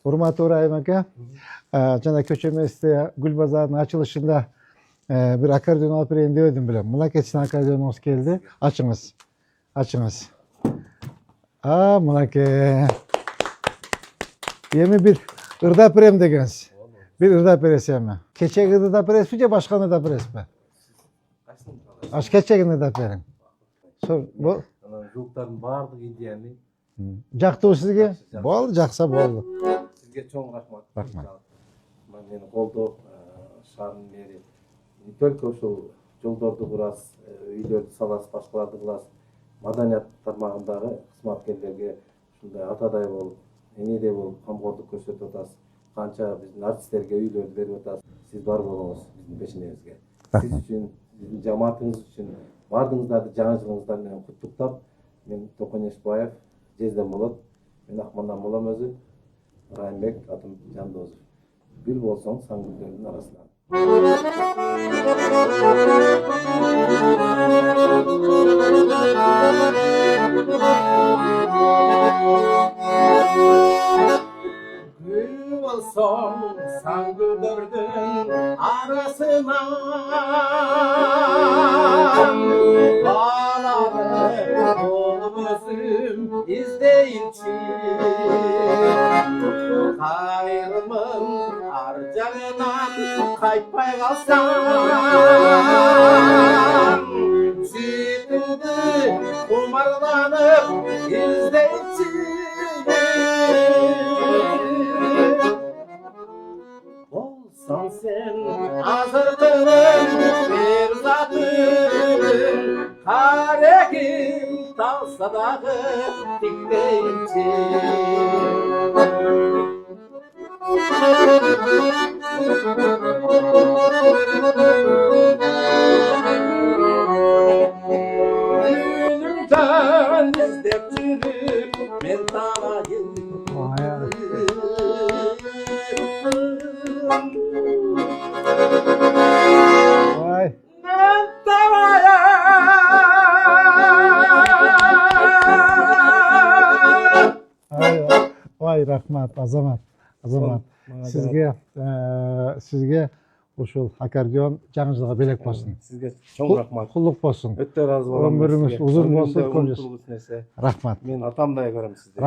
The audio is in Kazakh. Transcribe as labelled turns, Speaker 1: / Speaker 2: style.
Speaker 1: Урматтуу Ырайым ака, жана көчөмөздө Гүл базарынын ачылышында bir akkordeon alıp bereyim dedim bile. Mınaket için akkordeonumuz geldi. Açınız. Açınız. Mınaket. Yemi bir ırdap verem degeniz. Bir ırdap veresi mi? Keçek ırdap veresi mi? Başka ırdap veresi mi? Aş keçek ırdap verin. Bu?
Speaker 2: Жуктардын баардыгы идеяны.
Speaker 1: Жактыбы сизге? Болду, жакса болду.
Speaker 2: Сизге чоң рахмат.
Speaker 1: Рахмат.
Speaker 2: Мени колдоп, шаардын мэри не только ушул жолдорду курасыз, үйлөрдү саласыз, башкаларды кыласыз, маданият тармагындагы кызматкерлерге ушундай атадай болуп, энедей болуп камкордук көрсөтүп атасыз. Канча биздин артисттерге үйлөрдү берип атасыз. Сиз бар болуңуз биздин пешенебизге. Сиз үчүн, биздин жамаатыңыз үчүн баардыгыңыздарды жаңы жылыңыздар менен куттуктап, мен Токон Эшбаев жезден болот. Мен Акмандан болом өзү. Ырайымбек атым Жандоозов. Гүл болсоң сан гүлдөрдүн арасынан. Gül olsam san güllerden arasından bağları olup özüm izleyince hayrımın arcağından kayıpay kalsam sütündü kumarlanıp izleyince olsan sen azırtının bir zatın karekim dalsa dağı dinleyince Gülümden izlep yürüp men tarayım
Speaker 1: Vay.
Speaker 2: Men tarayım
Speaker 1: Vay rahmat, azamat. Azamat. Sizge ушул аккордеон жаңы жылга белек болсун.
Speaker 2: Сизге чоң рахмат.
Speaker 1: Кулдук болсун.
Speaker 2: Өтө ыраазы болом.
Speaker 1: Өмүрүңүз узун болсун.
Speaker 2: Рахмат.
Speaker 1: Рахмат.
Speaker 2: Мен атамдай көрөм сизди.